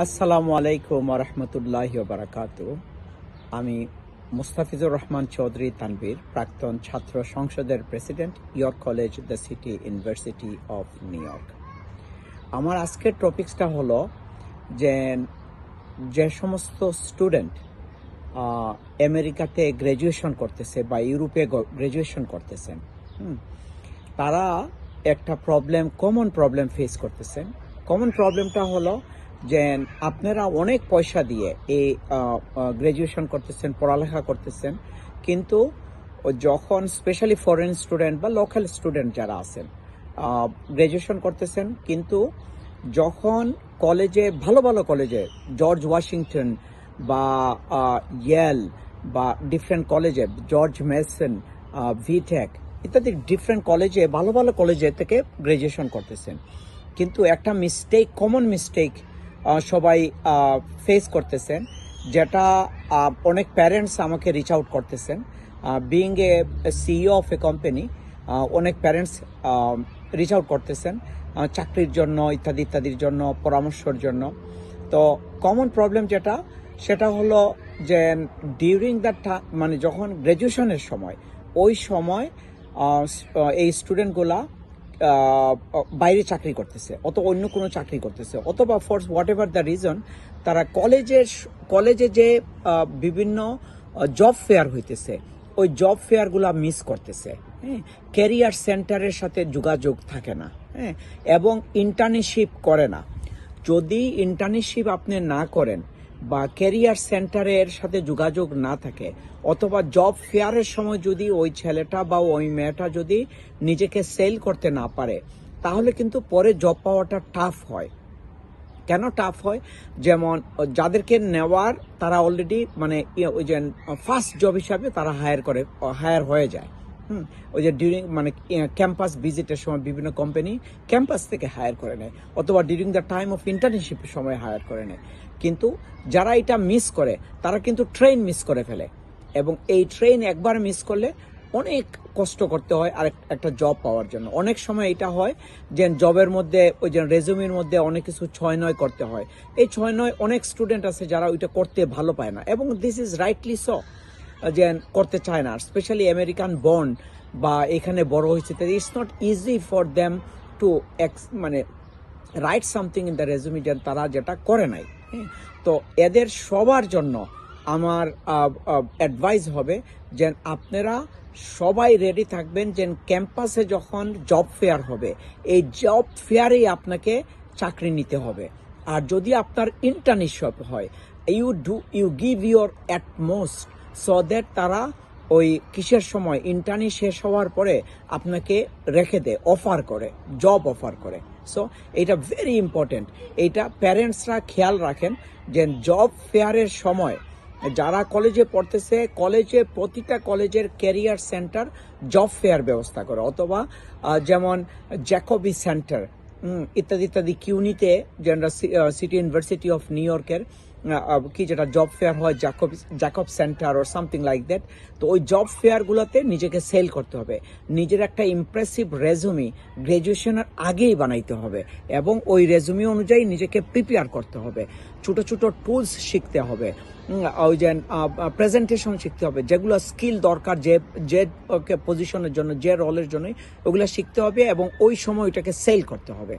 আসসালামু আলাইকুম ওয়া রাহমাতুল্লাহি ওয়া বারাকাতুহু। আমি মুস্তাফিজুর রহমান চৌধুরী তানভীর, প্রাক্তন ছাত্র সংসদের president, York college, the city university of new York. আমার আজকের টপিকসটা হলো যে সমস্ত স্টুডেন্ট আমেরিকাতে গ্র্যাজুয়েশন করতেছে বা ইউরোপে গ্র্যাজুয়েশন করতেছেন, তারা একটা কমন প্রবলেম ফেস করতেছেন। কমন প্রবলেমটা হলো যে আপনারা অনেক পয়সা দিয়ে এই গ্র্যাজুয়েশন করতেছেন, পড়ালেখা করতেছেন, কিন্তু যখন স্পেশালি ফরেন স্টুডেন্ট বা লোকাল স্টুডেন্ট যারা আছেন গ্র্যাজুয়েশন করতেছেন, কিন্তু যখন কলেজে ভালো ভালো কলেজে জর্জ ওয়াশিংটন বা ইয়েল বা ডিফারেন্ট কলেজে জর্জ মেসন, ভিটেক ইত্যাদি ডিফারেন্ট কলেজে ভালো ভালো কলেজে থেকে গ্র্যাজুয়েশন করতেছেন, কিন্তু একটা কমন মিস্টেক সবাই ফেস করতেছেন, যেটা অনেক প্যারেন্টস আমাকে রিচ আউট করতেছেন। Being a CEO of a company, অনেক প্যারেন্টস রিচ আউট করতেছেন চাকরির জন্য, ইত্যাদির জন্য, পরামর্শের জন্য। তো কমন প্রবলেম সেটা হলো যে ডিউরিং দ্যাট মানে যখন গ্র্যাজুয়েশনের সময়, ওই সময় এই স্টুডেন্টগুলা বাইরে চাকরি করতেছে, অন্য কোনো চাকরি করতেছে, অথবা for what ever the reason তারা কলেজে যে বিভিন্ন জব ফেয়ার হইতেছে, ওই জব ফেয়ারগুলা মিস করতেছে। ক্যারিয়ার সেন্টারের সাথে যোগাযোগ থাকে না, এবং ইন্টার্নশিপ করে না। যদি ইন্টার্নশিপ আপনি না করেন বা ক্যারিয়ার সেন্টারের সাথে যোগাযোগ না থাকে, অথবা জব ফেয়ারের সময় যদি ওই ছেলেটা বা ওই মেয়েটা যদি নিজেকে সেল করতে না পারে, তাহলে কিন্তু পরে জব পাওয়াটা টাফ হয়। কেন টাফ হয়? যেমন যাদেরকে নেওয়ার তারা অলরেডি মানে ওই যে ফার্স্ট জব হিসাবে তারা হায়ার হয়ে যায়। ওই যে ডিউরিং মানে ক্যাম্পাস ভিজিটের সময় বিভিন্ন কোম্পানি ক্যাম্পাস থেকে হায়ার করে নেয়, অথবা ডিউরিং দ্য টাইম অফ ইন্টার্নশিপের সময় হায়ার করে নেয়। কিন্তু যারা এটা মিস করে তারা কিন্তু ট্রেন মিস করে ফেলে, এবং এই ট্রেন একবার মিস করলে অনেক কষ্ট করতে হয় আর একটা জব পাওয়ার জন্য। অনেক সময় এটা হয় যে জবের মধ্যে ওই যে রেজুমের মধ্যে অনেক কিছু 6-9 করতে হয়। এই 6-9 অনেক স্টুডেন্ট আছে যারা ওইটা করতে ভালো পায় না, এবং দিস ইজ রাইটলি সো, যে করতে চায় না। স্পেশালি আমেরিকান বর্ন বা এখানে বড় হয়েছে, it's not easy for them to মানে write something in the resume, তারা যেটা করে নাই। তো এদের সবার জন্য আমার অ্যাডভাইস হবে যে আপনারা সবাই রেডি থাকবেন, যে ক্যাম্পাসে যখন জব ফেয়ার হবে, এই জব ফেয়ারেই আপনাকে চাকরি নিতে হবে। আর যদি আপনার ইন্টার্নশিপ হয়, you give your utmost so that তারা ওই কিসের সময় ইন্টার্নি শেষ হওয়ার পরে আপনাকে রেখে দেয়, জব অফার করে। সো এটা ভেরি ইম্পর্টেন্ট, এইটা প্যারেন্টসরা খেয়াল রাখেন যে জব ফেয়ারের সময় যারা কলেজে পড়তেছে, প্রতিটা কলেজের ক্যারিয়ার সেন্টার জব ফেয়ার ব্যবস্থা করে, অথবা যেমন জ্যাকবি সেন্টার ইত্যাদি কিউনিতে, যেটা সিটি ইউনিভার্সিটি অফ নিউ ইয়র্কের কি যেটা জব ফেয়ার হয়, Jacob centre or something like that. তো ওই জব ফেয়ারগুলোতে নিজেকে সেল করতে হবে, নিজের একটা ইমপ্রেসিভ রেজুমি গ্র্যাজুয়েশনের আগেই বানাইতে হবে, এবং ওই রেজুমি অনুযায়ী নিজেকে প্রিপেয়ার করতে হবে। ছোট ছোট টুলস শিখতে হবে, ওই যে প্রেজেন্টেশন শিখতে হবে, যেগুলো স্কিল দরকার যে পজিশনের জন্য, যে রোলের জন্য, ওগুলো শিখতে হবে, এবং ওই সময় ওইটাকে সেল করতে হবে।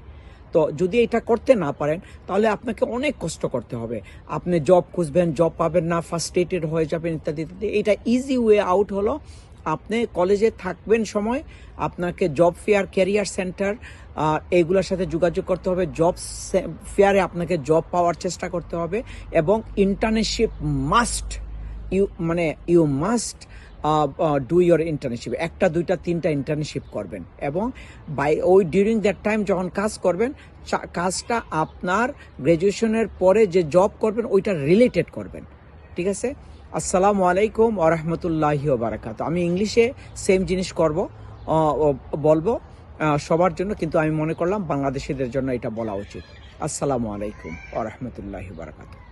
তো যদি এটা করতে না পারেন, তাহলে আপনাকে অনেক কষ্ট করতে হবে। আপনি জব খুঁজবেন, জব পাবেন না, ফার্স্ট্রেটেড হয়ে যাবেন, ইত্যাদি। এটা ইজি ওয়ে আউট হলো, আপনি কলেজে থাকবেন সময় আপনাকে জব ফেয়ার, ক্যারিয়ার সেন্টার এইগুলোর সাথে যোগাযোগ করতে হবে, জব ফেয়ারে আপনাকে জব পাওয়ার চেষ্টা করতে হবে, এবং internship you must do your internship. 1, 2, 3টা ইন্টার্নশিপ করবেন, এবং ডিউরিং দ্যাট টাইম যখন কাজ করবেন, কাজটা আপনার গ্র্যাজুয়েশনের পরে যে জব করবেন ওইটা রিলেটেড করবেন। ঠিক আছে? আসসালামু আলাইকুম ওয়া রাহমাতুল্লাহি ওয়া বারাকাতুহু। আমি ইংলিশে সেম জিনিস বলবো সবার জন্য, কিন্তু আমি মনে করলাম বাংলাদেশিদের জন্য এটা বলা উচিত। আসসালামু আলাইকুম ওয়া রাহমাতুল্লাহি ওয়া বারাকাতুহু।